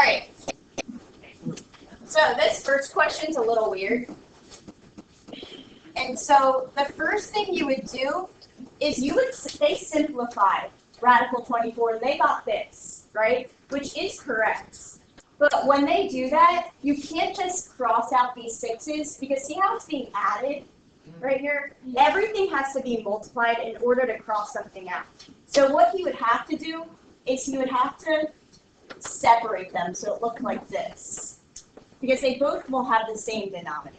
right. So this first question's a little weird. And so the first thing you would do is they simplified radical 24. They got this, right? Which is correct. But when they do that, you can't just cross out these 6's because see how it's being added right here? Everything has to be multiplied in order to cross something out. So what he would have to do is he would have to separate them so it looked like this. Because they both will have the same denominator.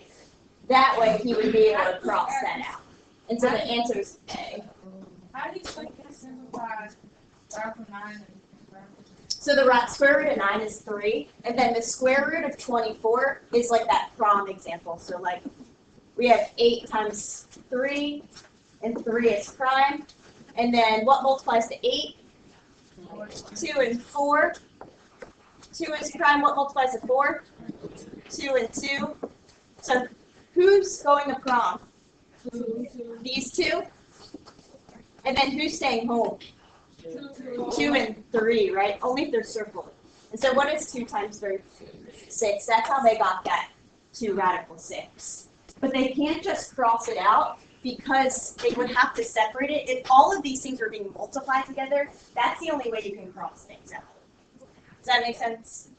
That way he would be able to cross that out. And so the answer is A. How do you simplify radical 9? So the square root of 9 is 3, and then the square root of 24 is like that prom example. So like we have 8 times 3, and 3 is prime. And then what multiplies to 8? 2 and 4. 2 is prime. What multiplies to 4? 2 and 2. So who's going to prom? These two. And then who's staying home? 2 and 3, right? Only if they're circled. And so what is 2 times 3? 6. That's how they got that 2 radical 6. But they can't just cross it out because they would have to separate it. If all of these things are being multiplied together, that's the only way you can cross things out. Does that make sense?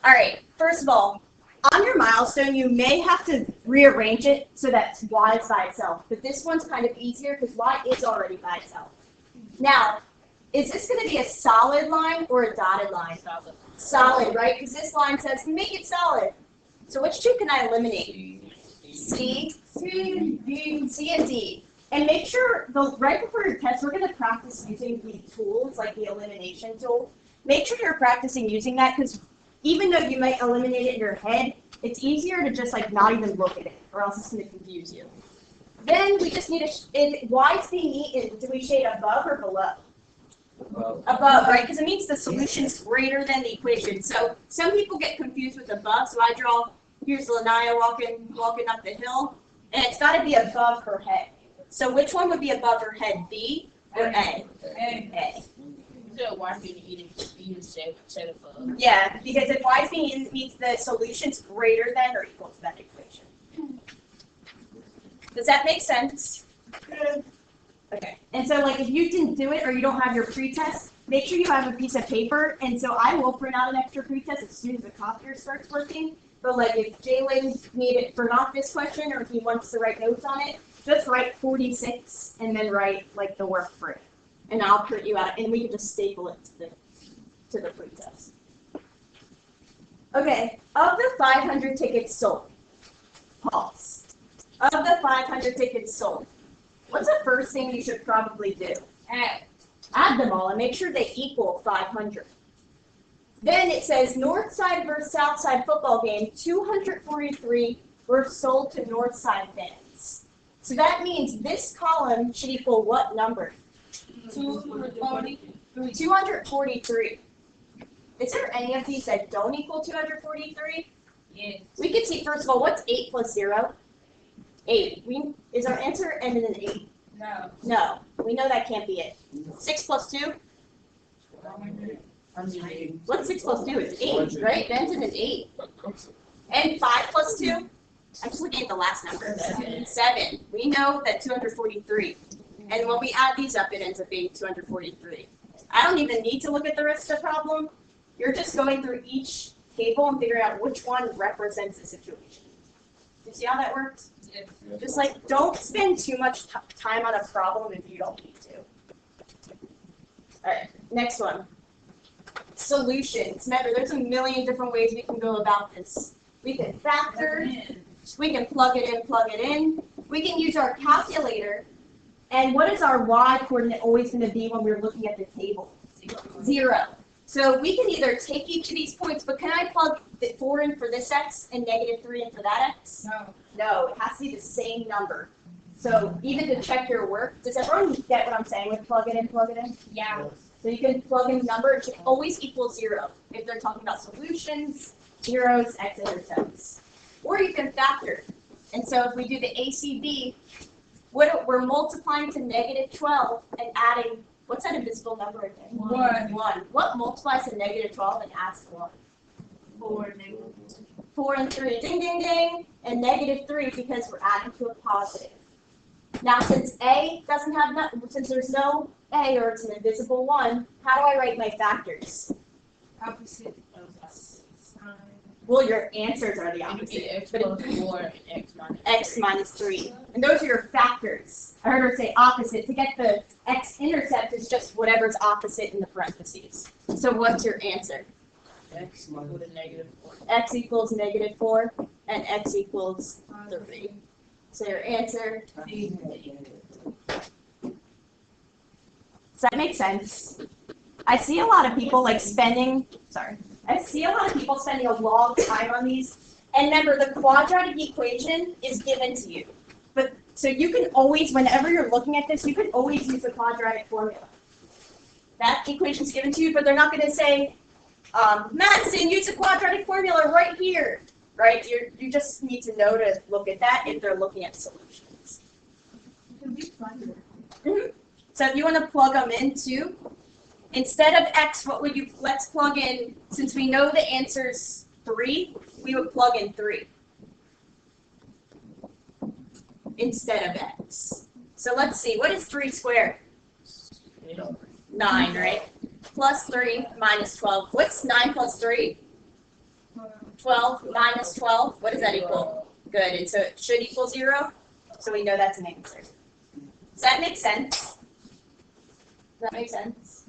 All right, first of all, on your milestone, you may have to rearrange it so that y is by itself. But this one's kind of easier because y is already by itself. Now, is this going to be a solid line or a dotted line? Solid. Solid, right? Because this line says make it solid. So which two can I eliminate? C, C, and D. And make sure, right before your test, we're going to practice using the tools, like the elimination tool. Make sure you're practicing using that because even though you might eliminate it in your head, it's easier to just like not even look at it, or else it's going to confuse you. Then we just need if y is being eaten, do we shade above or below? Above, right? Because it means the solution's greater than the equation. So some people get confused with above. So I draw, here's Lanaya walking up the hill, and it's got to be above her head. So which one would be above her head, B or A? A. So y being eaten shade above. Yeah, because if y is being eaten, it means the solution's greater than or equal to that equation. Does that make sense? Okay. And so, like, if you didn't do it or you don't have your pretest, make sure you have a piece of paper. And so I will print out an extra pretest as soon as the copier starts working. But, like, if Jalen needs it for not this question or if he wants to write notes on it, just write 46 and then write, like, the work for it. And I'll print you out, and we can just staple it to the pretest. Okay. Of the 500 tickets sold, pause. Of the 500 tickets sold, what's the first thing you should probably do? Add them all and make sure they equal 500. Then it says North Side versus South Side football game, 243 were sold to North Side fans. So that means this column should equal what number? 243. Is there any of these that don't equal 243? Yes. We can see, first of all, what's 8 plus 0? 8. Is our answer ended in 8? No. No. We know that can't be it. 6 plus 2? What's 6 plus 2? It's 8, right? It ends in an 8. And 5 plus 2? I'm just looking at the last number. 7. We know that 243. And when we add these up, it ends up being 243. I don't even need to look at the rest of the problem. You're just going through each table and figuring out which one represents the situation. Do you see how that works? Yes. Just like, don't spend too much time on a problem if you don't need to. All right, next one. Solutions. Remember, there's a million different ways we can go about this. We can factor, we can plug it in, we can use our calculator. And what is our y coordinate always going to be when we're looking at the table? 0. So we can either take each of these points, but can I plug the 4 in for this x and -3 in for that x? No. No, it has to be the same number. So even to check your work, does everyone get what I'm saying with plug it in, plug it in? Yeah. So you can plug in the number, it should always equal 0. If they're talking about solutions, zeros, x-intercepts. Or you can factor. And so if we do the ACB, we're multiplying to -12 and adding What's that invisible number again? 1. 1. What multiplies to negative 12 and adds to 1? 4 negative. 4 and 3. Ding, ding, ding. And negative 3 because we're adding to a positive. Now, since A doesn't have since there's no A or it's an invisible 1, how do I write my factors? Opposite of sign. Well, your answers are the opposite. X But plus 4 and X minus. X minus 3. And those are your factors. I heard her say opposite. To get the x-intercept is just whatever's opposite in the parentheses. So what's your answer? X equal to negative 4. X equals negative 4 and X equals 3. So your answer, does that make sense? I see a lot of people I see a lot of people spending a long time on these. And remember, the quadratic equation is given to you. But so you can always, whenever you're looking at this, you can always use the quadratic formula. That equation is given to you, but they're not going to say, Madison, use the quadratic formula right here, right? You just need to know to look at that if they're looking at solutions. So if you want to plug them in too, instead of X, what would you, let's plug in, since we know the answer's 3, we would plug in 3 instead of X. So let's see, what is 3 squared? 9, right? Plus 3 minus 12. What's 9 plus 3? 12 minus 12. What does that equal? Good. And so it should equal 0. So we know that's an answer. Does that make sense? Does that make sense?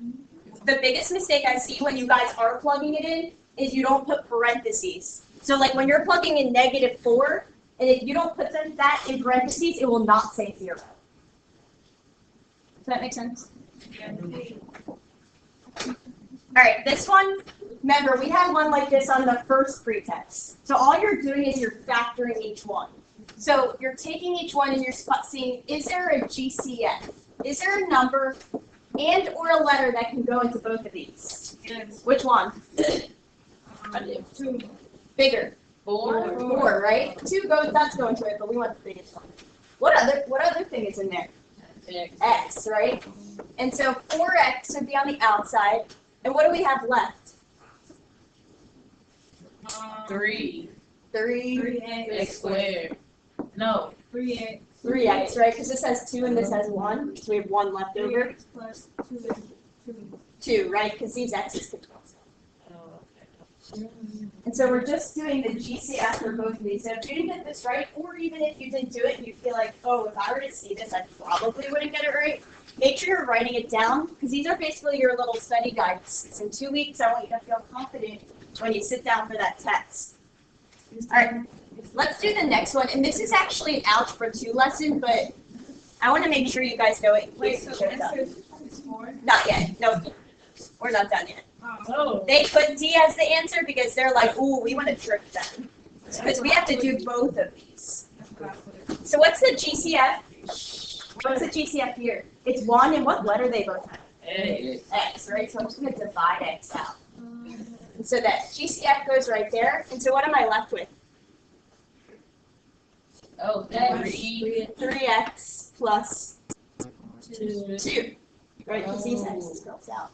The biggest mistake I see when you guys are plugging it in is you don't put parentheses. So like when you're plugging in negative 4, and if you don't put that in parentheses, it will not say 0. Does that make sense? All right, this one, remember, we had one like this on the first pretext. So all you're doing is you're factoring each one. So you're taking each one and you're seeing, is there a GCF? Is there a number and or a letter that can go into both of these? Yes. Which one? 2. Bigger. 4. 4, right? 2 goes, that's going to it, but we want the biggest one. What other thing is in there? X, right? And so 4x would be on the outside. And what do we have left? 3. 3x X squared. No. 3x. 3x, right? Because this has 2 and this has 1. So we have 1 left over. 3x plus 2 is 2. 2, right? Because these x's could cancel. And so we're just doing the GCF for both of these. So if you didn't get this right, or even if you didn't do it and you feel like, oh, if I were to see this, I probably wouldn't get it right, make sure you're writing it down, because these are basically your little study guides. In 2 weeks, I want you to feel confident when you sit down for that test. All right, let's do the next one. And this is actually an Algebra 2 lesson, but I want to make sure you guys know it. Wait, so answer is 4? Not yet. No, we're not done yet. Oh. They put D as the answer because they're like, ooh, we want to trick them. Because we have to do both of these. So what's the GCF? What's the GCF here? It's 1, and what letter they both have? X, right? So I'm just going to divide X out. And so that GCF goes right there. And so what am I left with? Oh, 3x plus 2. 2. Right? Because these X's cross out.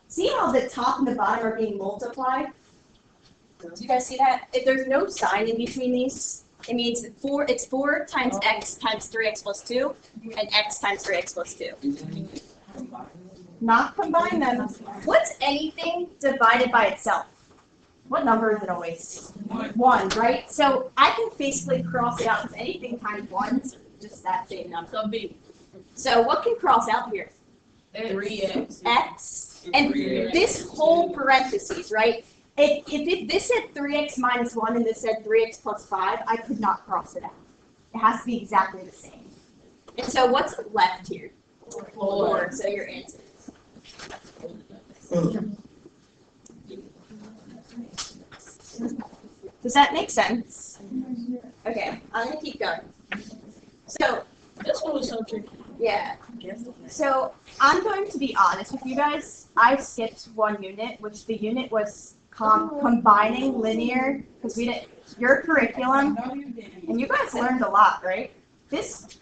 See how the top and the bottom are being multiplied? Do you guys see that? If there's no sign in between these, it means it's 4 times x times 3x plus 2, and x times 3x plus 2. Not combine them. What's anything divided by itself? What number is it always? 1, right? So I can basically cross it out because anything times 1 is just that same number. So what can cross out here? 3x. X. And this whole parentheses, right? If this said 3x minus 1 and this said 3x plus 5, I could not cross it out. It has to be exactly the same. And so what's left here? 4. So your answer is. Does that make sense? Okay, I'm going to keep going. So, This one was so tricky. yeah. So I'm going to be honest with you guys. I skipped one unit, which the unit was combining linear, because we didn't. Your curriculum, No, you didn't. and you guys learned a lot, right? This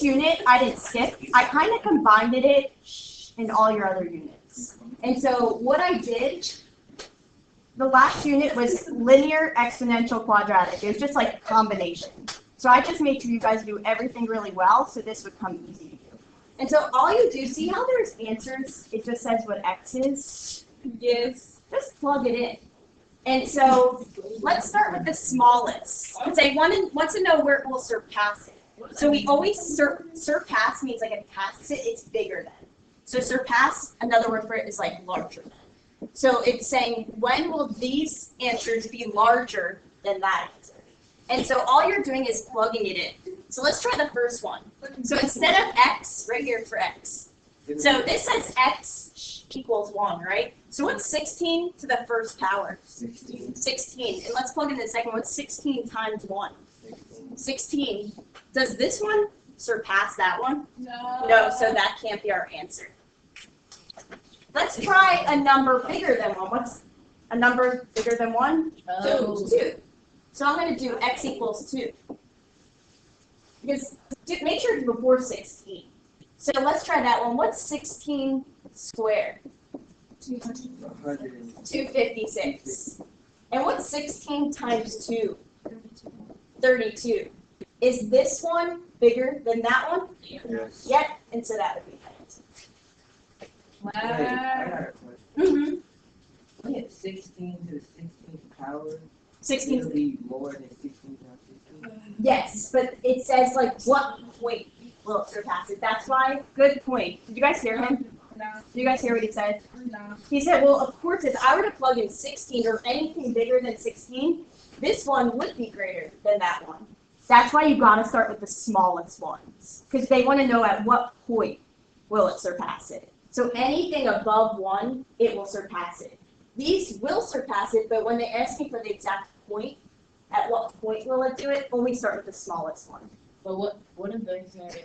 unit I didn't skip. I kind of combined it in all your other units. And so what I did, the last unit was linear, exponential, quadratic. It was just like a combination. So I just made sure you guys do everything really well, so this would come easy to do. And so all you do, see how there's answers? It just says what x is? Yes. Just plug it in. And so let's start with the smallest. Say want to know where it will surpass it. So we always surpass means like it passes it, it's bigger than. So surpass, another word for it is like larger than. So it's saying when will these answers be larger than that answer? And so all you're doing is plugging it in. So let's try the first one. So instead of x, right here for x. So this says x equals 1, right? So what's 16 to the first power? 16. And let's plug in the second one. What's 16 times 1? 16. Does this one surpass that one? No. No, so that can't be our answer. Let's try a number bigger than 1. What's a number bigger than 1? 2. So I'm going to do x equals 2. Because make sure it's before 16. So let's try that one. What's 16 squared? 256. And what's 16 times 2? 32. Is this one bigger than that one? Yes. Yep. And so that would be that. Wow. Hey, I got a question. Mm-hmm. If 16 to the 16th power 16. will be more than 16 times 16? Yes, but it says like what point will it surpass it. That's why. Good point. Did you guys hear him? No. Did you guys hear what he said? No. He said, well, of course, if I were to plug in 16 or anything bigger than 16, this one would be greater than that one. That's why you got to start with the smallest ones, because they want to know at what point will it surpass it. So anything above 1, it will surpass it. These will surpass it, but when they ask me for the exact point, at what point will it do it, only start with the smallest one. But what if they say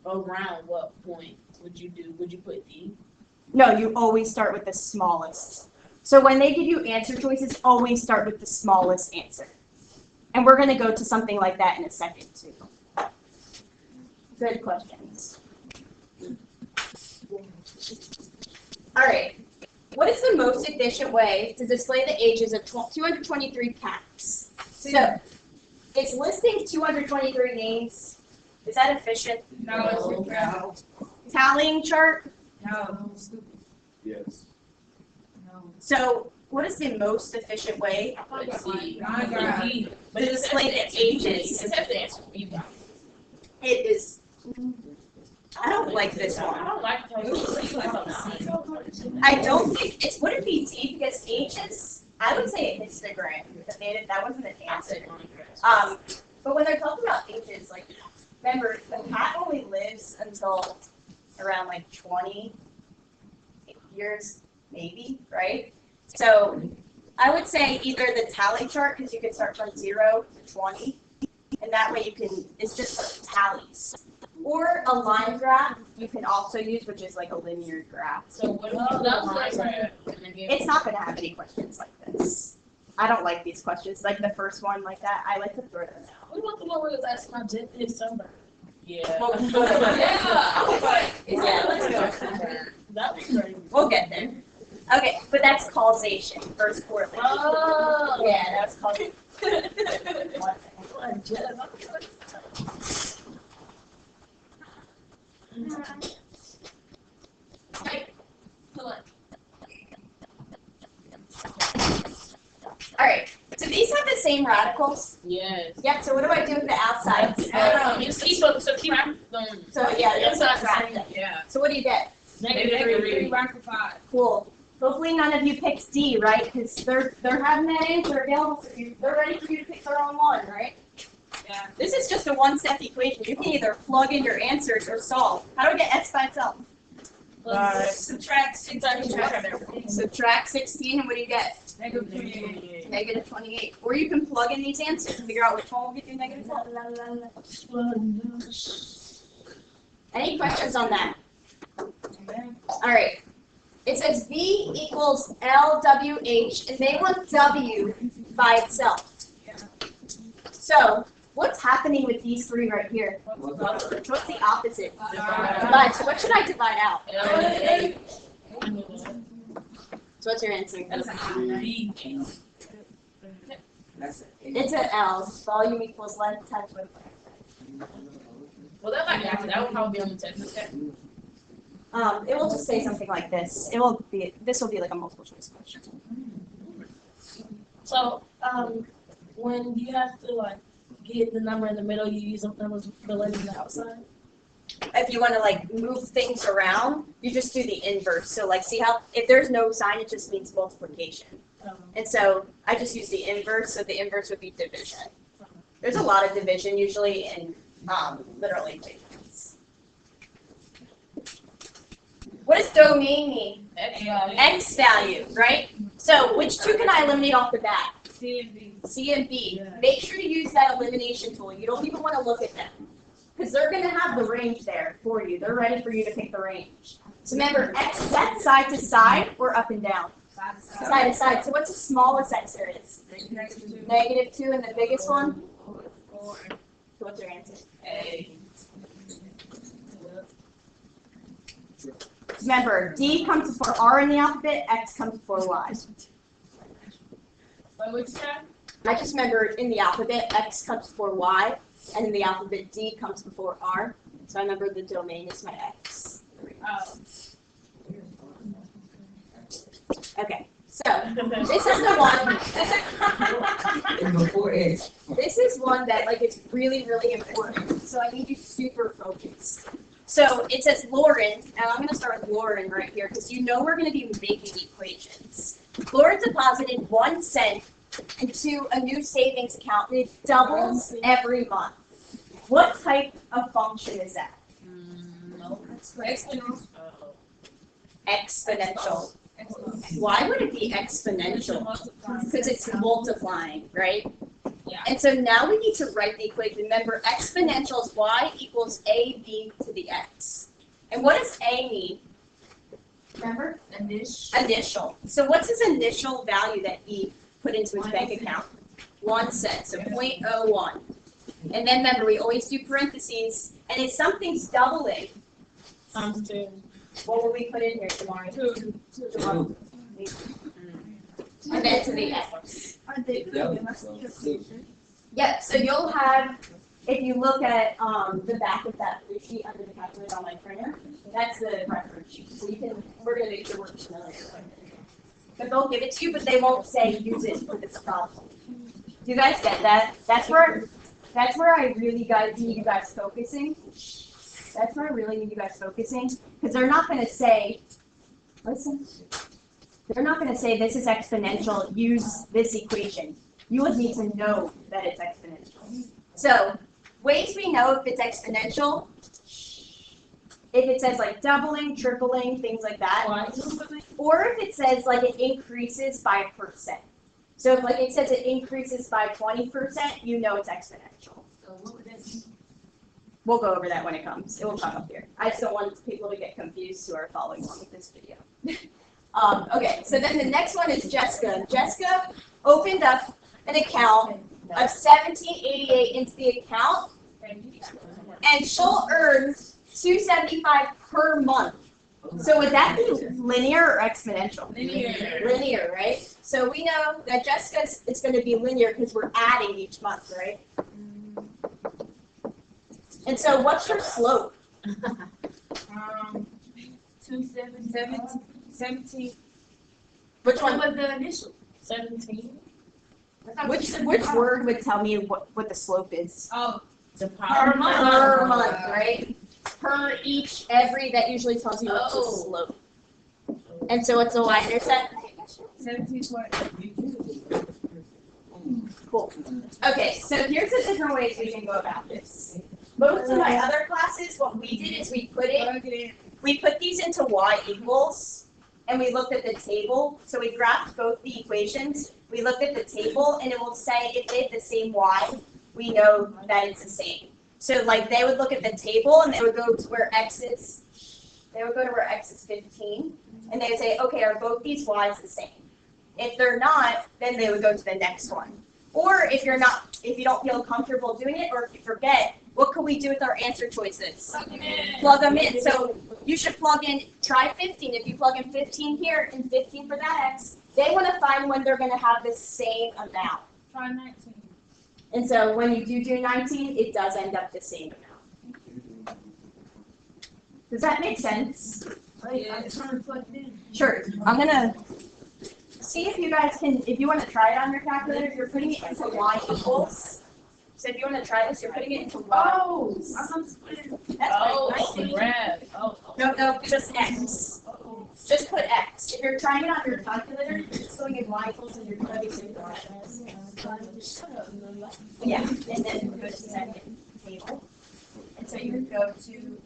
around what point would you do? Would you put D? No, you always start with the smallest. So when they give you answer choices, always start with the smallest answer. And we're going to go to something like that in a second, too. Good questions. All right. What is the most efficient way to display the ages of 223 cats? So it's listing 223 names. Is that efficient? No. No. Tallying chart? No. Yes. So what is the most efficient way Let's see. No. to display the ages? It says the answer. It is. I don't like this I one. don't like I don't think it would it be D because ages. I would say a histogram. That wasn't an answer. But when they're talking about ages, like remember the cat only lives until around like 20 years, maybe, right? So I would say either the tally chart because you can start from 0 to 20, and that way you can. It's just tallies. Or a line graph you can also use, which is like a linear graph. So what about that line? It's not going to have any questions like this. I don't like these questions. Like the first one like that, I like to throw them out. What about the one where it was asking my dip this summer? Yeah. Well, Yeah, let's go. That was crazy. We'll get there. Okay, but that's causation, first correlation. Oh. Yeah, that was causation. All right, so these have the same radicals. Yes. Yep, so what do I do with the outsides? You keep up, so keep them. So yeah, that's Inside right. the same. Yeah. So what do you get? -3. Cool. Hopefully none of you picked D, right? Because they're having that answer available for you. They're ready for you to pick their own one, right? Yeah. This is just a one-step equation. You can either plug in your answers or solve. How do we get x by itself? Subtract 16. Subtract 16, and what do you get? -28. Negative 28. Or you can plug in these answers and figure out which one will get you negative 12. Any questions on that? All right. It says V equals LWH, and they want W by itself. So What's happening with these three right here? What's What's the opposite? Divide. So what should I divide out? So what's your answer? That's It's an L. Volume equals length times width. Well, that might be, that would probably be on the test. It will just say something like this. It will be. This will be like a multiple choice question. So, when you have to like get the number in the middle, you use the numbers the letters on the outside. If you want to like move things around, you just do the inverse. So like, see how if there's no sign, it just means multiplication. And so I just use the inverse. So the inverse would be division. There's a lot of division usually in literal equations. What does domain mean? X value, right? So which two can I eliminate off the bat? C and B. C and B. Make sure to use that elimination tool. You don't even want to look at them because they're going to have the range there for you. They're ready for you to pick the range. So remember, X, is that side to side or up and down? Side to side. So what's the smallest X there is? -2, and the biggest one? So what's your answer? A. Remember, D comes before R in the alphabet, X comes before Y. What would you say? I just remember in the alphabet, X comes before Y, and in the alphabet, D comes before R. So I remember the domain is my X. Okay, so this is the one. before X. This is one that like it's really, really important. So I need you super focused. So it says Lauren, and I'm going to start with Lauren right here because you know we're going to be making equations. Lauren deposited 1 cent into a new savings account, and it doubles every month. What type of function is that? Exponential. Why would it be exponential? Because it's multiplying, right? Yeah. And so now we need to write the equation. Remember, exponential is y equals ab to the x. And what does a mean? Remember? Initial. So what's his initial value that he put into his bank account? 1 cent, so 0.01. And then remember, we always do parentheses. And if something's doubling, Times 2. what will we put in here tomorrow? 2. And then to the x. Yep. Yep, so you'll have, if you look at the back of that blue sheet under the calculator on my printer, that's the reference sheet. So you can, we're going to make sure we're familiar with it. But they'll give it to you, but they won't say use it for this problem. Do you guys get that? That's where I really need you guys focusing. That's where I really need you guys focusing. Because they're not going to say, listen, they're not going to say this is exponential, use this equation. You would need to know that it's exponential. So, ways we know if it's exponential, if it says like doubling, tripling, things like that, or if it says like it increases by 1%. So if like it says it increases by 20%, you know it's exponential. We'll go over that when it comes. It will come up here. I just don't want people to get confused who are following along with this video. Okay, so then the next one is Jessica. Jessica opened up an account of $17.88 into the account, and she'll earn $2.75 per month. So would that be linear or exponential? Linear, right? So we know that Jessica's it's going to be linear because we're adding each month, right? And so what's your slope? 17. Which one? was the initial? 17. Which word would tell me what the slope is? Oh, The per month. Per month, right? Per each, every, that usually tells you what's the Oh. slope. And so what's the y-intercept? 17.8. Cool. Okay, so here's the different ways we can go about this. Most of my other classes, what we did is we put these into y equals, and we looked at the table. So we graphed both the equations. We looked at the table, and it will say if they have the same y, we know that it's the same. So like they would look at the table, and they would go to where x is. They would go to where x is 15, and they would say, okay, are both these y's the same? If they're not, then they would go to the next one. Or if you don't feel comfortable doing it, or if you forget, what could we do with our answer choices? Plug them in. So you should plug in, try 15. If you plug in 15 here and 15 for that x, they want to find when they're going to have the same amount. Try 19. And so when you do 19, it does end up the same amount. Does that make sense? Yeah, it's trying to plug it in. Sure. I'm going to see if you guys can, if you want to try it on your calculator, you're putting it into y equals. So if you want to try this, you're putting it into y. Oh, I'm splitting. That's Oh, fine. grab. Oh, No, just x. Just put x. If you're trying it on your calculator, you're just going in y equals and you're plugging in y. Yeah, and then go to second table. And so you would go to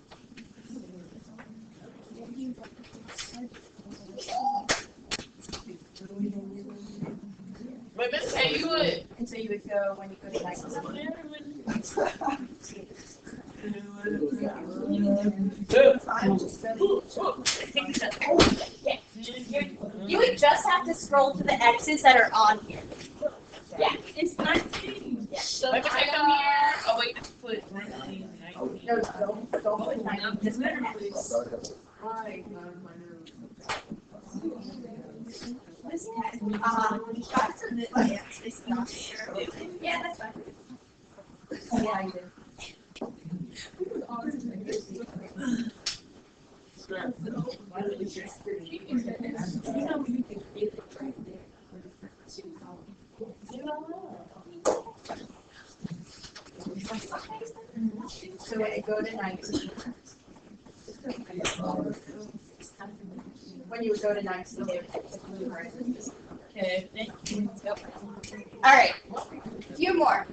but Miss K, you would. and so you would go when you go to 19. You would just have to scroll to the x's that are on here. Yeah. It's 19. Yeah. So let me take them here. Oh wait, put 19. No, don't put 19. Just put x. Yeah, that's fine. Yeah, I do. So when you go to 19, when you would go to 19, they would technically write it. Okay. All right, a few more.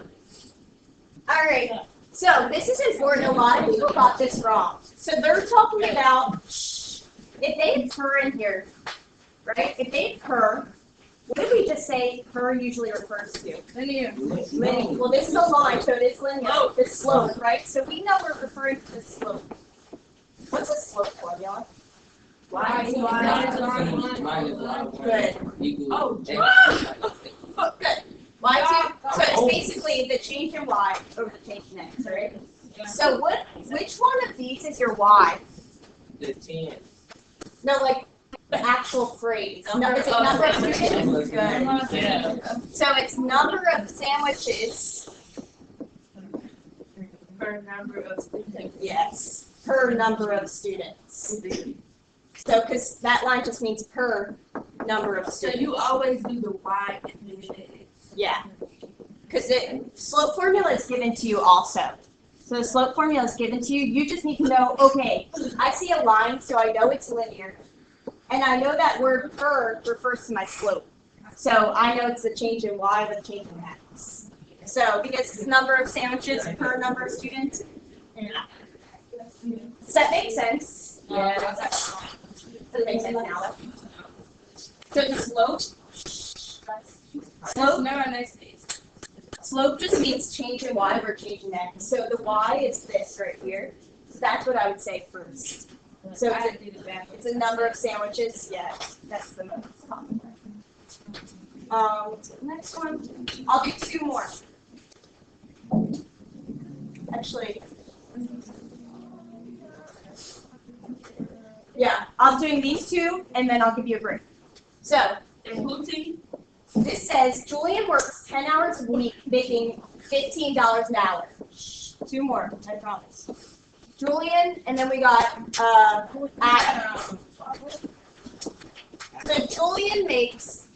All right, so this is important. A lot of people got this wrong. So they're talking about if they have per in here, right? If they have per, what did we just say per usually refers to? Linear. Linear. Well, this is a line, so it is linear. The slope, right? So we know we're referring to the slope. What's a slope formula? Minus Good. equals Good. Y2. So it's basically the change in y over the change in x, right? So which one of these is your y? 15. No, like the actual phrase. No, it's a number of students. Good. Yeah. So it's number of sandwiches. Per number of students. Yes. Per number of students. So, because that line just means per number of So students. you always do the y and then the x. Yeah. Because the slope formula is given to you also. So the slope formula is given to you. You just need to know, okay, I see a line, so I know it's linear. And I know that word per refers to my slope. So I know it's the change in y with change in x. So because it's number of sandwiches per number of students. Does that make sense? Yeah. Does it make sense now? So the slope Never next day. slope just means change in y over change in x. So the y is this right here. So that's what I would say first. So it's a number of sandwiches. Yeah, that's the most common. Next one, I'll do two more. Actually, yeah, I'm doing these two, and then I'll give you a break. So, this says Julian works 10 hours a week, making $15 an hour. Two more, I promise. Julian, and then we got Adam. So Julian makes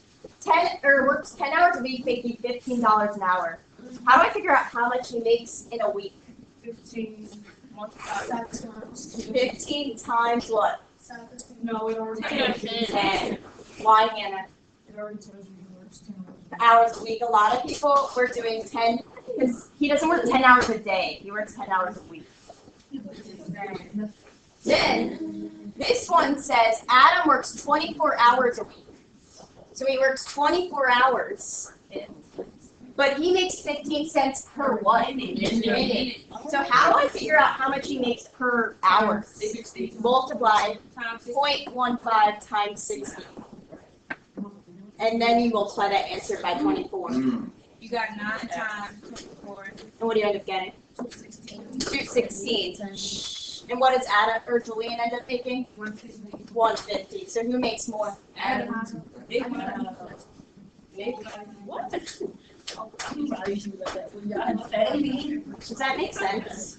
works 10 hours a week, making $15 an hour. How do I figure out how much he makes in a week? 15 times what? No, it already 10. Why, Hannah? It already tells you he works 10 Hours a week. A lot of people were doing 10 because he doesn't work 10 hours a day. He works 10 hours a week. Then this one says Adam works 24 hours a week. So he works 24 hours. But he makes 15 cents per what? Minute. So how do I figure out how much he makes per hour? Multiply 0.15 times 60. And then you multiply that answer by 24. You got 9 times 24. And what do you end up getting? 216. And what does Adam or Julian end up making? 150. So who makes more? Adam. What? I'm probably used to like that when y'all understand. Does that make sense?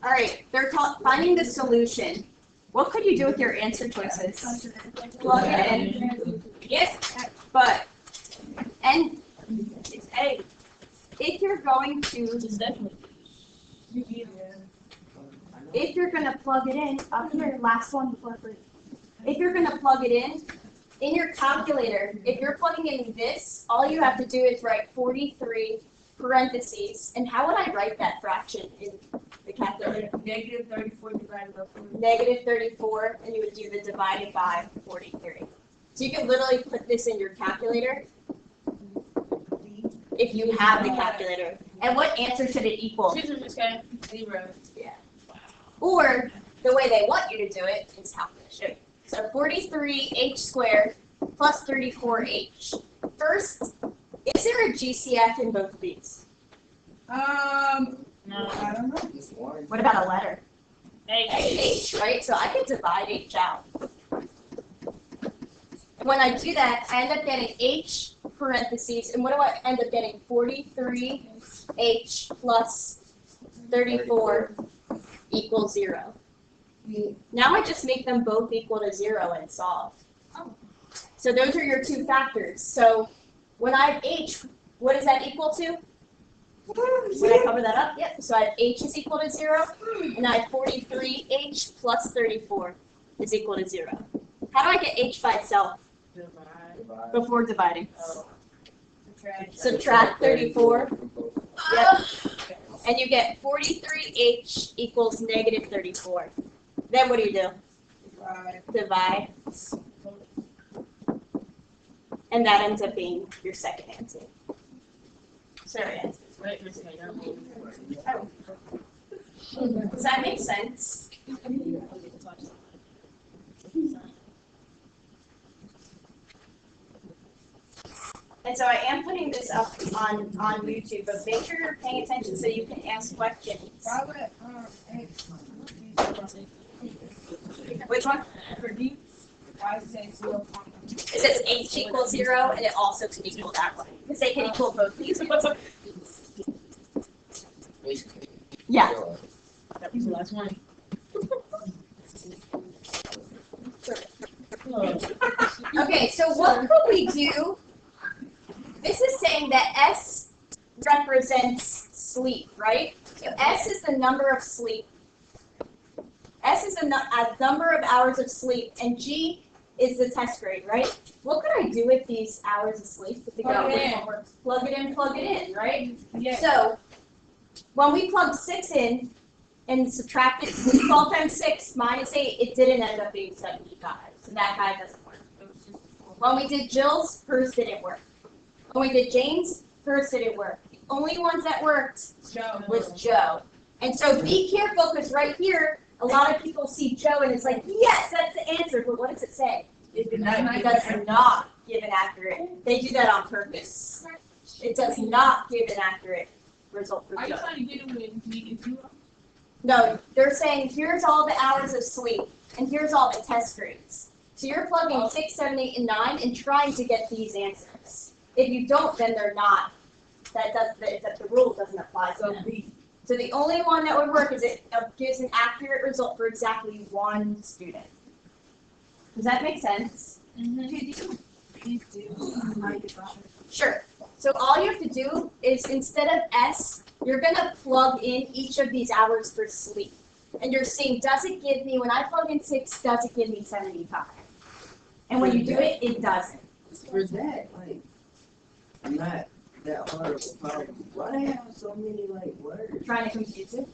All right, they're finding the solution. What could you do with your answer choices? Plug it in. Yes, but and it's A. If you're going to, It's definitely. if you're gonna plug it in up here, last one before break. If you're gonna plug it in your calculator, if you're plugging in this, all you have to do is write 43 parentheses. And how would I write that fraction in the calculator? Negative 34 divided by 4. Negative 34, and you would do the divided by 43. So you can literally put this in your calculator if you have the calculator. And what answer should it equal? 0. Yeah. Or the way they want you to do it is how I'm going to show you. So 43h squared plus 34h. First, is there a GCF in both of these? No. I don't know. What about a letter? H. H, right? So I can divide H out. When I do that, I end up getting H parentheses, and what do I end up getting? 43H plus 34 equals 0. Now I just make them both equal to 0 and solve. So those are your two factors. So when I have H, what does that equal to? When I cover that up, yep. So I have H is equal to 0, and I have 43H plus 34 is equal to 0. How do I get H by itself before dividing? Subtract 34. Yep. And you get 43H equals negative 34. Then what do? Divide. And that ends up being your second answer. Sorry, answer. Does that make sense? And so I am putting this up on YouTube, but make sure you're paying attention so you can ask questions. Which one? It says H equals 0, and it also can equal that one. Because they can equal both these. Yeah. That was the last one. Okay, so what could we do? This is saying that S represents sleep, right? So S is the number of sleep. S is a number of hours of sleep, and G is the test grade, right? What could I do with these hours of sleep to figure out which one works? Plug it in, right? Yeah. So when we plugged 6 in and subtracted 12 times 6 minus 8, it didn't end up being 75. So that guy doesn't work. When we did Jill's, hers didn't work. When we did Jane's, hers didn't work. The only ones that worked was Joe. And so be careful, because right here, a lot of people see Joe and it's like, yes, that's the answer. But what does it say? It does not give an accurate. They do that on purpose. It does not give an accurate result for Are you Joe. trying to get it with negative 0? No, they're saying here's all the hours of sleep and here's all the test grades. So you're plugging 6, 7, 8, and 9 and trying to get these answers. If you don't, then they're not. The rule doesn't apply to them. So the only one that would work is it gives an accurate result for exactly one student. Does that make sense? Sure. So all you have to do is instead of S, you're going to plug in each of these hours for sleep. And you're seeing, does it give me, when I plug in 6, does it give me 75? And when you do it, it doesn't. For that, like, not that hard of a problem. Why they have so many, like, words? Trying to confuse it.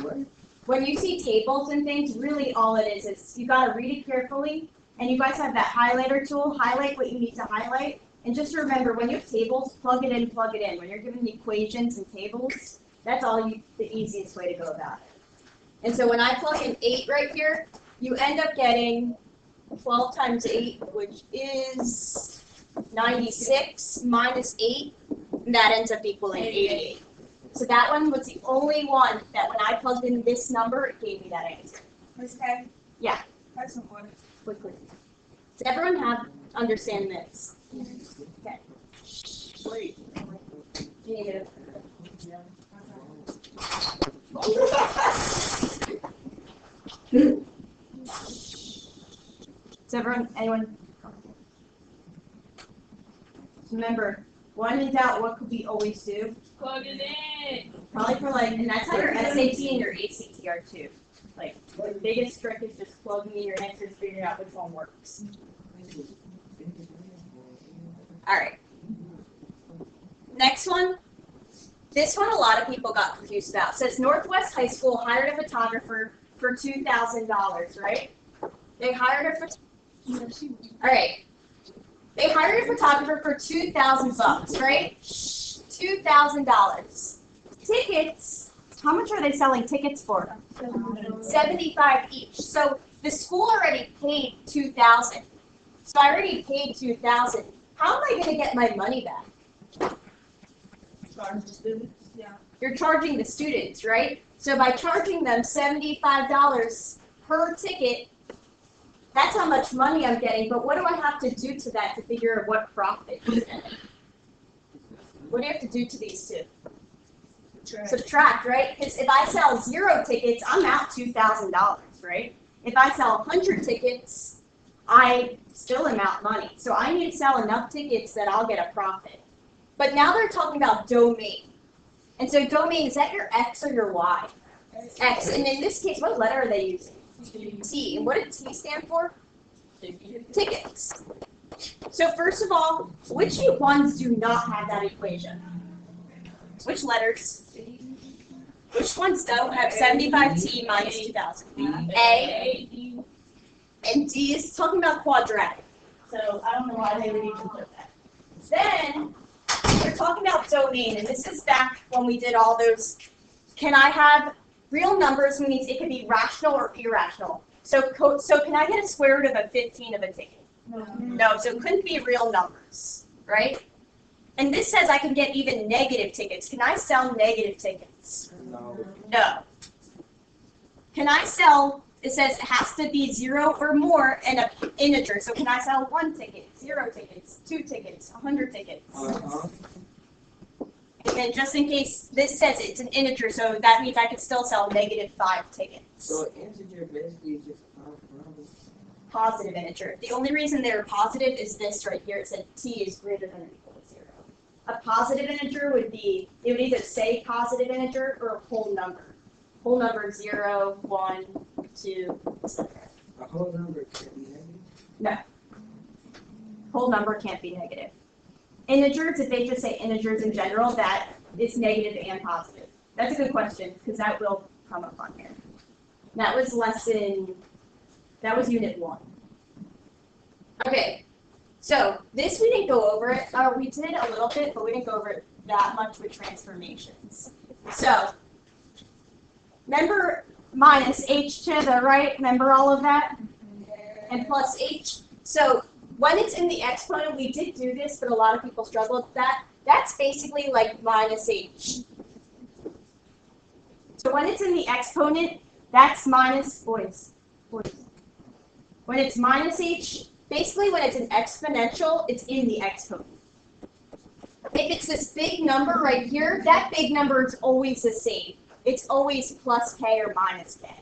What? When you see tables and things, really all it is you got to read it carefully. And you guys have that highlighter tool. Highlight what you need to highlight. And just remember, when you have tables, plug it in, plug it in. When you're given equations and tables, that's the easiest way to go about it. And so when I plug in 8 right here, you end up getting 12 times 8, which is 96 minus 8, and that ends up equaling 88. So that one was the only one that when I plugged in this number, it gave me that answer. Miss K? Yeah. Have some water. Quickly. Does everyone understand this? Okay. Wait. Do you need it? Does anyone? Remember, when in doubt, what could we always do? Plug it in. Probably for and that's how your SAT and your ACT are too. Like, the biggest trick is just plugging in your answers, figuring out which one works. All right. Next one. This one a lot of people got confused about. It says Northwest High School hired a photographer for $2,000, right? They hired a All right. They hired a photographer for $2,000, right? $2,000. Tickets. How much are they selling tickets for? 75 each. So the school already paid $2,000. So I already paid $2,000. How am I going to get my money back? Charge the students? Yeah. You're charging the students, right? So by charging them $75 per ticket, that's how much money I'm getting. But what do I have to do to that to figure out what profit I'm getting? What do you have to do to these two? Subtract, right? Because if I sell 0 tickets, I'm out $2,000, right? If I sell 100 tickets, I still am out money. So I need to sell enough tickets that I'll get a profit. But now they're talking about domain. And so domain, is that your X or your Y? X. And in this case, what letter are they using? T. And what does T stand for? Tickets. So first of all, which ones do not have that equation? Which letters? Which ones don't have 75T minus 2,000? A. And D is talking about quadratic. So I don't know why they would even put that. Then we're talking about domain, and this is back when we did all those. Can I have real numbers? Means it can be rational or irrational. So can I get a square root of a 15 of a ticket? No, so it couldn't be real numbers, right? And this says I can get even negative tickets. Can I sell negative tickets? No. Can I sell, it says it has to be 0 or more and an integer. So can I sell 1 ticket, 0 tickets, 2 tickets, 100 tickets? And then just in case, this says it's an integer, so that means I could still sell negative 5 tickets. So integer basically is just Positive integer. The only reason they're positive is this right here. It said t is greater than or equal to 0. A positive integer would be, it would either say positive integer or a whole number. Whole number 0, 1, 2, etc. a whole number can be negative. No. Whole number can't be negative. Integers, if they just say integers in general, that is negative and positive. That's a good question, because that will come up on here. That was unit 1. Okay, so this we didn't go over it, or we did a little bit, but we didn't go over it that much with transformations. So, remember minus h to the right, remember all of that? And plus h. So, when it's in the exponent, we did do this, but a lot of people struggled with that. That's basically like minus h. So when it's in the exponent, that's minus, boys. When it's minus h, basically when it's an exponential, it's in the exponent. If it's this big number right here, that big number is always the same. It's always plus k or minus k.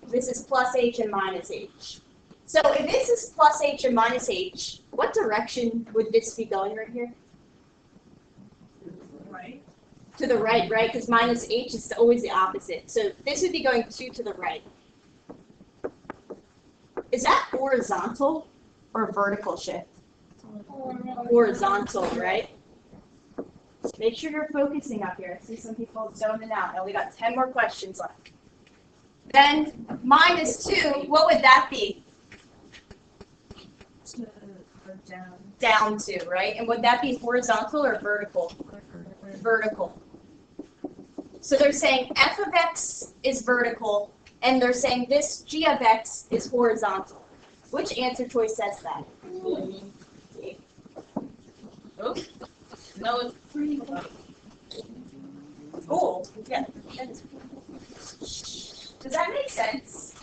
This is plus h and minus h. So if this is plus h and minus h, what direction would this be going right here? Right. To the right, right? Because minus h is always the opposite. So this would be going 2 to the right. Is that horizontal or vertical shift? Horizontal, right? Make sure you're focusing up here. I see some people zoning out. Now we got 10 more questions left. Then minus 2, what would that be? Down. Down 2, right? And would that be horizontal or vertical? Vertical. So they're saying f of x is vertical, and they're saying this g of x is horizontal. Which answer choice says that? No, it's pretty. Cool. Yeah. Does that make sense?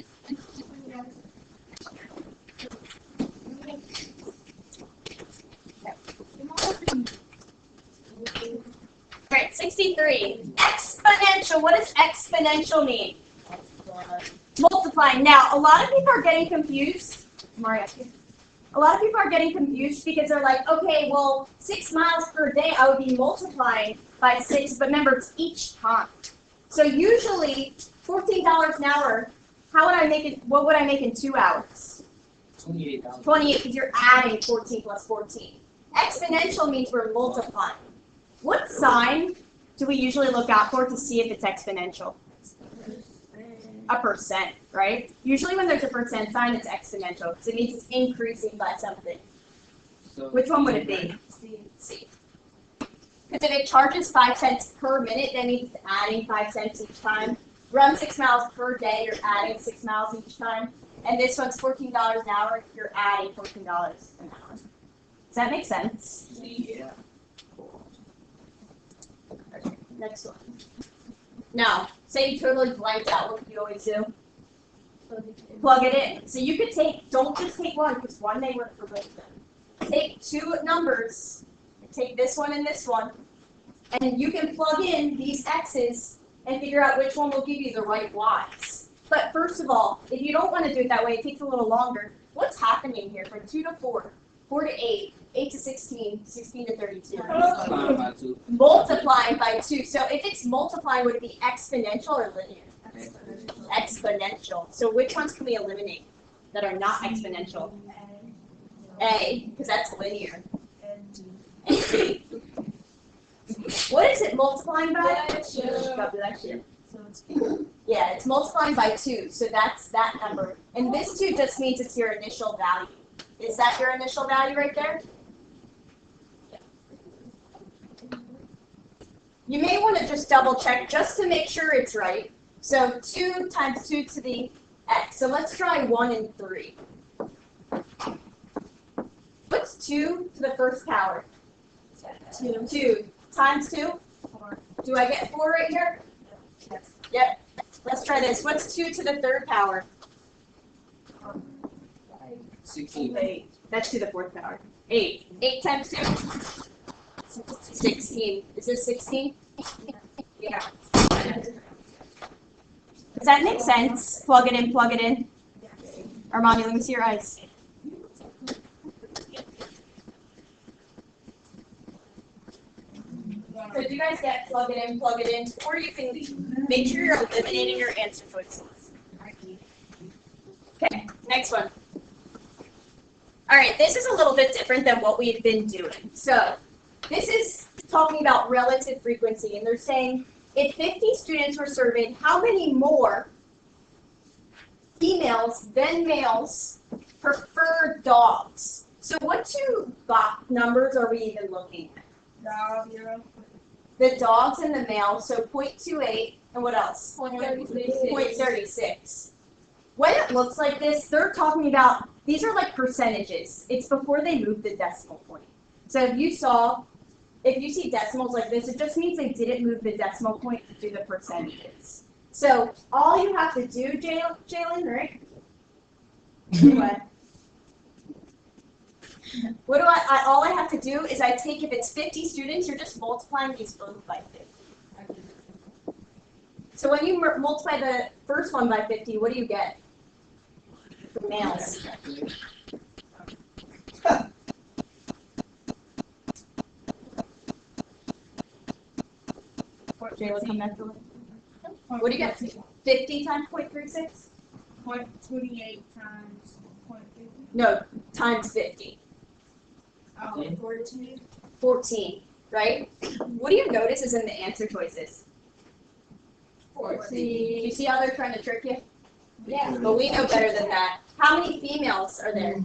Alright, 63. Exponential. What does exponential mean? Multiplying. Now, a lot of people are getting confused. Maria. A lot of people are getting confused because they're like, okay, well, 6 miles per day, I would be multiplying by 6, but remember, it's each time. So usually, $14 an hour, how would I make it, what would I make in 2 hours? $28. 28, because you're adding 14 plus 14. Exponential means we're multiplying. What sign do we usually look out for to see if it's exponential? A percent, right? Usually when there's a percent sign, it's exponential, because it means it's increasing by something. So Which one would it be? C. Because if it charges 5 cents per minute, that means it's adding 5 cents each time. Run 6 miles per day, you're adding 6 miles each time. And this one's $14 an hour, you're adding $14 an hour. Does that make sense? Yeah. Okay, next one. Now, say you totally blanked out, what do you always do? Plug it in. So you could take, don't just take one, because one may work for both of them. Take 2 numbers, take this one and this one, and you can plug in these x's and figure out which one will give you the right y's. But first of all, if you don't want to do it that way, it takes a little longer. What's happening here from 2 to 4, 4 to 8, 8 to 16, 16 to 32? Multiplying by 2. Multiplying by 2. So if it's multiplying, would it be exponential or linear? Exponential. So which ones can we eliminate that are not exponential? A, because that's linear. And D. What is it multiplying by? Yeah, it's multiplying by 2, so that's that number. And this 2 just means it's your initial value. Is that your initial value right there? You may want to just double check just to make sure it's right. So 2 times 2 to the x. So let's try 1 and 3. What's 2 to the first power? 2. 2 times 2? 4. Do I get 4 right here? Yes. Yep. Let's try this. What's 2 to the third power? 16. 8. That's to the fourth power. 8. 8 times 2? 16. Is this 16? Yeah. Does that make sense? Plug it in, plug it in. Armani, let me see your eyes. So do you guys get plug it in, plug it in? Or you can make sure you're eliminating your answer choices. Okay, next one. All right, this is a little bit different than what we've been doing. So this is talking about relative frequency, and they're saying if 50 students were surveyed, how many more females than males prefer dogs? So what 2 numbers are we even looking at? The dogs and the males, so 0.28, and what else? 0.36. When it looks like this, they're talking about, these are like percentages. It's before they move the decimal point. So if you see decimals like this, it just means they didn't move the decimal point to do the percentages. So all you have to do, Jalen, right? What do all I have to do is I take, if it's 50 students, you're just multiplying these both by 50. So when you multiply the first one by 50, what do you get? For males. Jayla, come back to it. What do you get? 50 times 0.36? 0.28 times 0.50. No, times 50. Oh, 14. 14, right? What do you notice is in the answer choices? 14. You see how they're trying to trick you? Yeah. But we know better than that. How many females are there?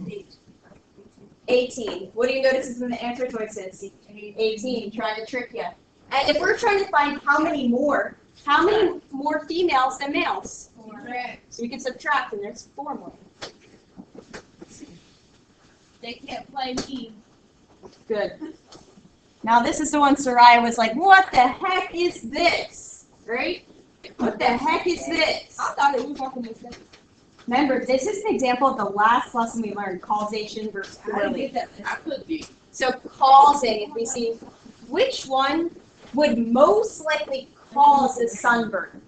18. What do you notice is in the answer choices? 18, trying to trick you. And if we're trying to find how many more females than males? 4. So we can subtract, and there's 4 more. They can't play me. Good. Now this is the one Soraya was like, what the heck is this? Right? What the heck is this? I thought it was talking this thing. Remember, this is an example of the last lesson we learned, causation versus I didn't correlation. get that. I could be. So causing, if we see which one would most likely cause a sunburn?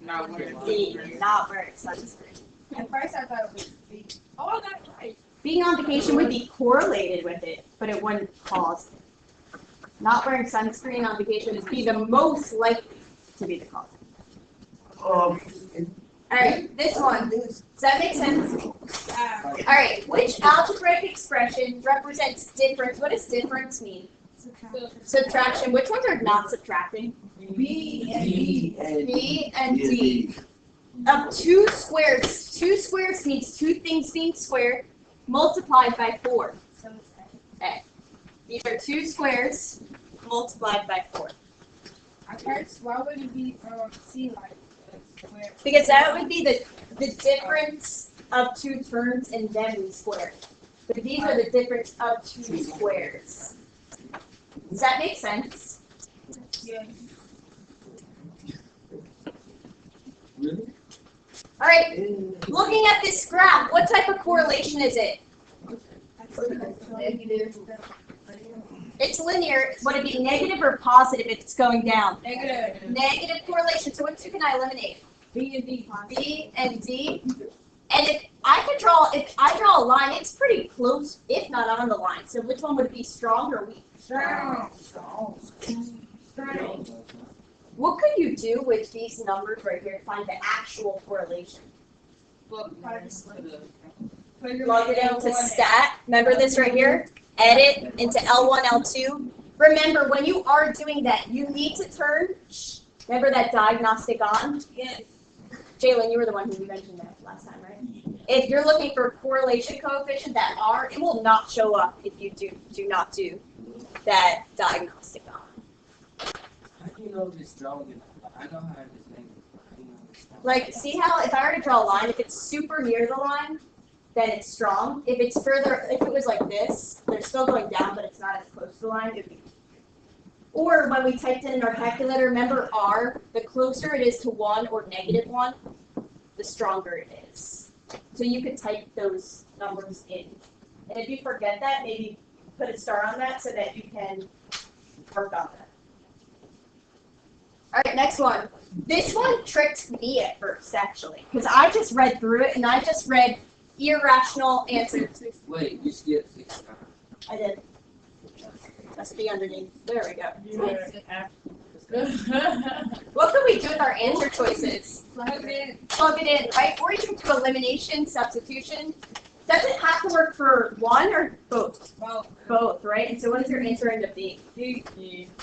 Not wearing D, not wearing sunscreen. At first I thought it was B. Oh, I got it right. Being on vacation would be correlated with it, but it wouldn't cause it. Not wearing sunscreen on vacation would be the most likely to be the cause. All right, this one. Does that make sense? All right, which algebraic expression represents difference? What does difference mean? Subtraction. Which ones are not subtracting? B and D and B and D. Of two squares. Two squares means two things being squared multiplied by 4. Okay. These are two squares multiplied by 4. At first, why would it be C like square? Because that would be the difference of two terms and then we square. But these are the difference of two squares. Does that make sense? Yeah. Really? All right, looking at this graph, what type of correlation is it? It's linear. Would it be negative or positive if it's going down? Negative. Negative correlation. So which two can I eliminate? B and D. B and D. And if I draw a line, it's pretty close, if not on the line. So which one would it be, strong or weak? Strong. What could you do with these numbers right here to find the actual correlation? Plug it into stat. Remember this right here? Edit into L1, L2. Remember, when you are doing that, you need to turn, remember that diagnostic on? Yes. Jalen, you were the one who mentioned that last time, right? If you're looking for correlation coefficient, that R, it will not show up if you do not do that diagnostic on. How do you know if it's strong enough? I know how this thing. Like, see how if I were to draw a line, if it's super near the line, then it's strong. If it's further, if it was like this, they're still going down, but it's not as close to the line. It'd be. Or when we typed in our calculator, remember R, the closer it is to 1 or -1, the stronger it is. So you could type those numbers in. And if you forget that, maybe put a star on that so that you can work on that. All right, next one. This one tricked me at first, actually, because I just read through it and I just read irrational answers. Wait, you skipped 6 times. I did. Must be underneath. There we go. What could we do with our answer choices? Plug it in. Plug it in, right? Or you can do elimination, substitution. Does it have to work for one or both? Well, Both, right? And so what does your answer end up being? D.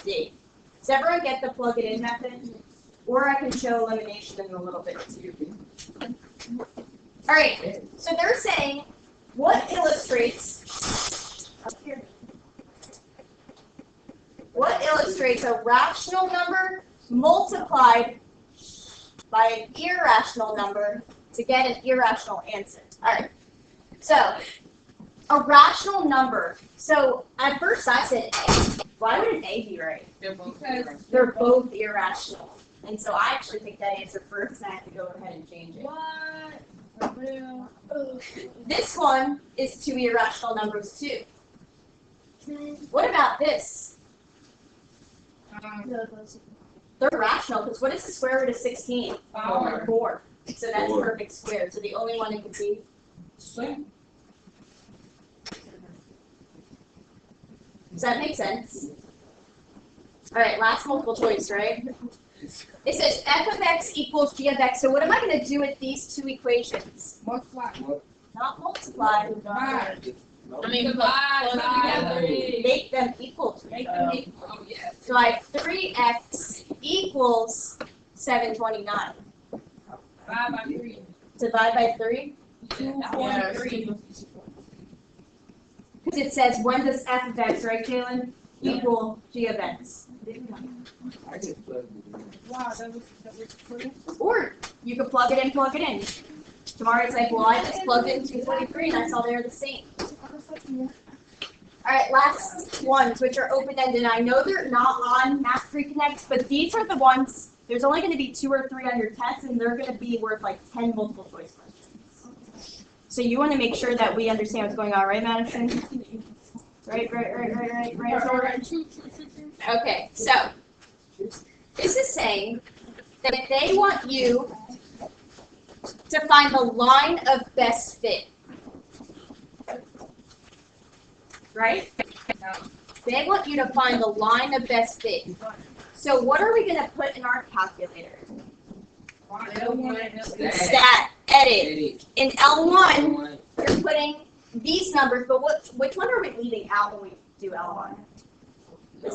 D. Does everyone get the plug it in method? Or I can show elimination in a little bit too. All right, so they're saying what illustrates up here? What illustrates a rational number multiplied by an irrational number to get an irrational answer? All right, so a rational number. So at first I said A. Why would an A be right? Because They're both irrational. And so I actually picked that answer first, and I have to go ahead and change it. what? For real? This one is two irrational numbers too. What about this? They're rational, because what is the square root of 16? 4. So that's 4. perfect square. So the only one it could be. Does that make sense? All right, last multiple choice, right? It says f of x equals g of x. So what am I going to do with these two equations? Multiply. Not multiply. Divide. I mean, Make them equal to Make each them other. equal. Oh, yes. So I have 3x equals 729. 5 by 3. Divide by 3. 2, 4, Yeah. 3. Because it says, when does f of x, right, Jalen, equal g of x? I just plugged it in. Wow, that was 3. Or you could plug it in. Tomorrow it's like, well, I just plugged in 243 and I saw they're the same. All All right, last ones, which are open-ended. I know they're not on Math 3 Connect, but these are the ones, there's only going to be 2 or 3 on your test, and they're going to be worth like 10 multiple choice questions. So you want to make sure that we understand what's going on, right, Madison? Right. Okay, so this is saying that if they want you to find the line of best fit, right? They want you to find the line of best fit. So what are we going to put in our calculator? Stat, edit. In L1, you're putting these numbers, but which one are we leaving out when we do L1? This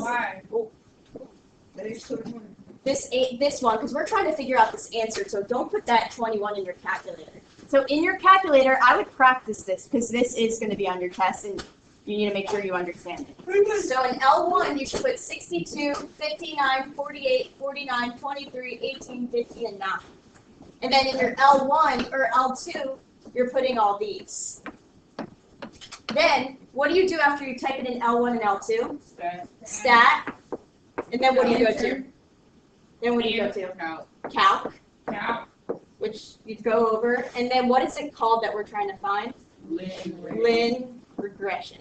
one, because we're trying to figure out this answer, so don't put that 21 in your calculator. So in your calculator, I would practice this, because this is going to be on your test, and you need to make sure you understand it. So in L1, you should put 62, 59, 48, 49, 23, 18, 50, and 9. And then in your L1 or L2, you're putting all these. Then, what do you do after you type it in L1 and L2? Stat. And then what do you go to? Then what do you go to? Calc. Which you go over. And then what is it called that we're trying to find? Lin regression.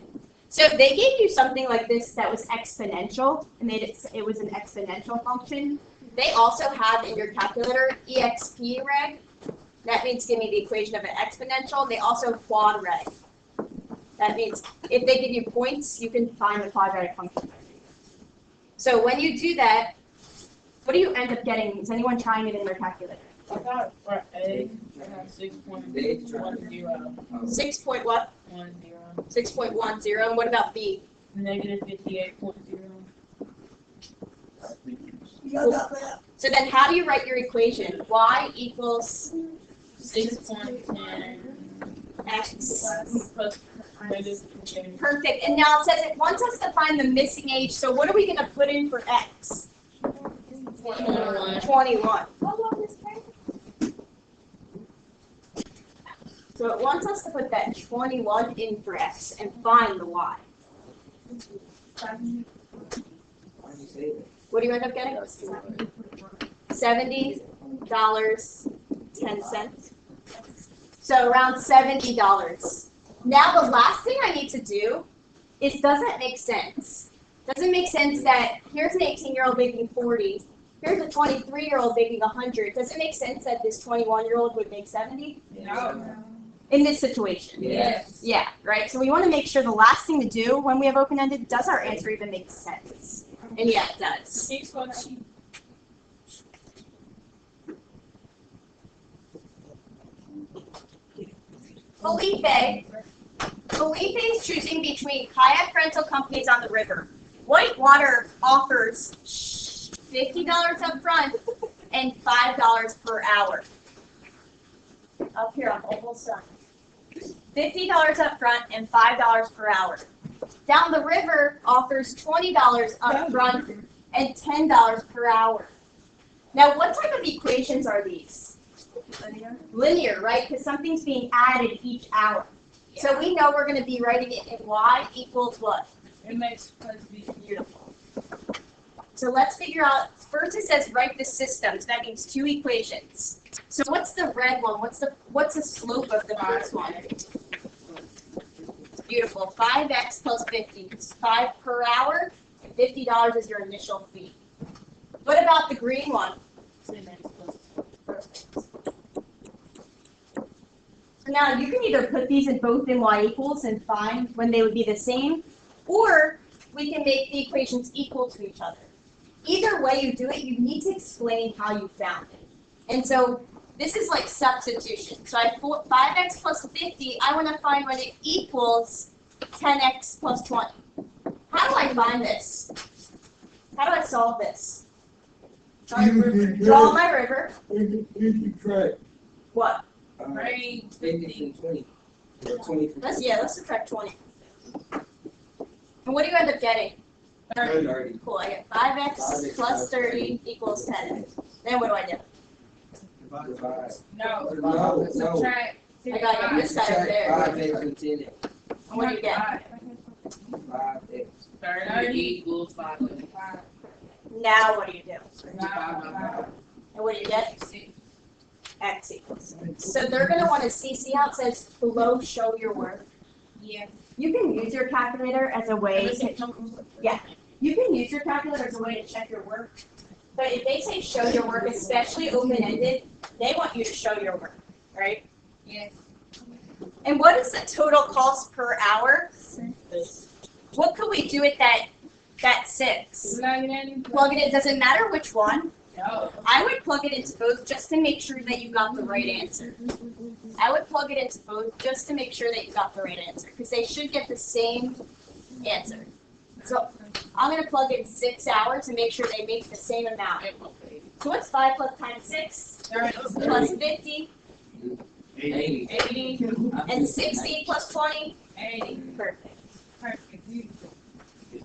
So they gave you something like this that was exponential, and it was an exponential function. They also have in your calculator exp reg. That means give me the equation of an exponential. They also quad reg. That means if they give you points, you can find the quadratic function. So when you do that, what do you end up getting? Is anyone trying it in their calculator? I got for A, I got 6.10. 6 point what? 10. 6.10. And what about B? Negative 58.0. So then how do you write your equation? Y equals 6.10 X. plus negative 58. Perfect. And now it says it wants us to find the missing age. So what are we going to put in for X? 21. So it wants us to put that 21 in for X and find the Y. What do you end up getting? $70.10. So around $70. Now the last thing I need to do is, does it make sense? Does it make sense that here's an 18-year-old making 40, here's a 23-year-old making 100. Does it make sense that this 21-year-old would make 70? No. In this situation? Yes. Yeah, right? So we want to make sure the last thing to do when we have open-ended, does our answer even make sense? And yeah, it does. Felipe is choosing between kayak rental companies on the river. Whitewater offers $50 up front and $5 per hour. Up here on Opal Sun. $50 up front and $5 per hour. Down the river offers $20 up front and $10 per hour. Now, what type of equations are these? Linear, right? Because something's being added each hour. Yeah. So we know we're going to be writing it in y equals what? It makes Beautiful. So let's figure out, first it says write the system, so that means 2 equations. So what's the red one? What's the slope of the first one? Beautiful. 5x plus 50. It's 5 per hour, and $50 is your initial fee. What about the green one? Perfect. So now you can either put these in both in y equals and find when they would be the same, or we can make the equations equal to each other. Either way you do it, you need to explain how you found it. And so this is like substitution. So I have 5x plus 50. I want to find when it equals 10x plus 20. How do I find this? How do I solve this? Draw my river. What? 50 and 20. Or 20. Let's subtract 20. And what do you end up getting? 30. Cool, I get 5x plus 30 equals 10. Then what do I do? Divide. No. No. Subtract. I gotta get this side over there. 5x and 10x. And what do you get? 5X. 30 equals 5. Now what do you do? 65. And what do you get? X equals. So they're gonna want to see how it says below show your work. Yeah. You can use your calculator as a way to, you can use your calculator as a way to check your work. But if they say show your work, especially open-ended, they want you to show your work, right? Yes. And what is the total cost per hour? What could we do with that 6? Plug it in. Plug it in, doesn't matter which one. No. I would plug it into both just to make sure that you got the right answer. I would plug it into both just to make sure that you got the right answer, because they should get the same answer. So I'm going to plug in 6 hours and make sure they make the same amount. So what's 5 plus times 6? Plus 50. 80. And 60 plus 20? 80. Perfect. Perfect.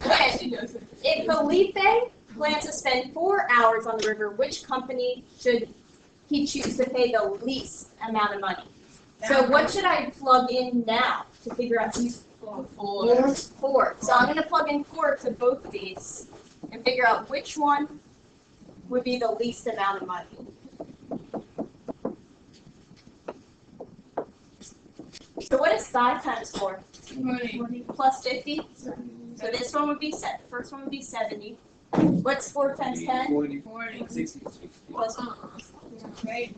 Okay. If Felipe plans to spend 4 hours on the river, which company should he choose to pay the least amount of money? So what should I plug in now to figure out who's 4? So I'm going to plug in 4 to both of these and figure out which one would be the least amount of money. So what is 5 times 4? 20. Plus 50? So this one would be set. The first one would be 70. What's 4 times 10? 40. 60. Plus, Right.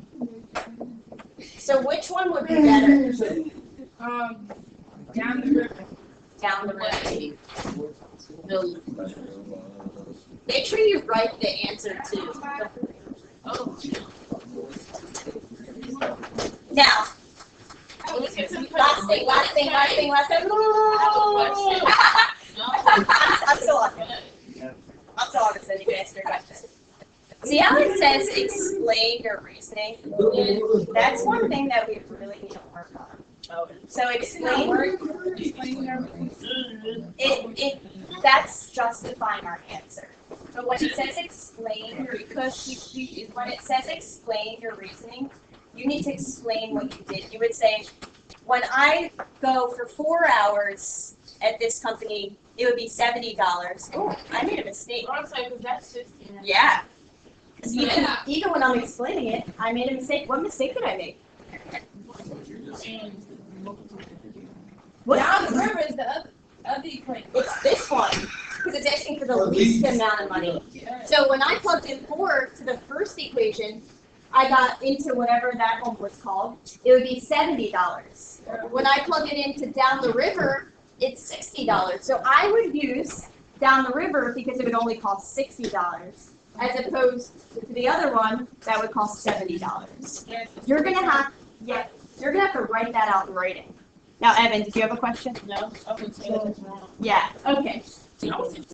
so which one would be better? Down the river. Down the river. Make sure you write the answer too. Now, last thing. I'm still on it. I'm still on it, so you can ask your question. See how it says explain your reasoning? That's one thing that we really need to work on. So explain, that's justifying our answer. But when it says explain, when it says explain your reasoning, you need to explain what you did. You would say, when I go for 4 hours at this company, it would be $70. Oh, I made a mistake. Yeah. 'Cause even when I'm explaining it, I made a mistake. What mistake did I make? What? Down the river is the other equation. It's this one, because it's asking for the least amount of money. So when I plugged in 4 to the first equation, I got into whatever that one was called. It would be $70. When I plug it into down the river, it's $60. So I would use down the river because it would only cost $60, as opposed to the other one that would cost $70. You're gonna have to write that out in writing. Now, Evan, did you have a question? No, I was Yeah. Okay.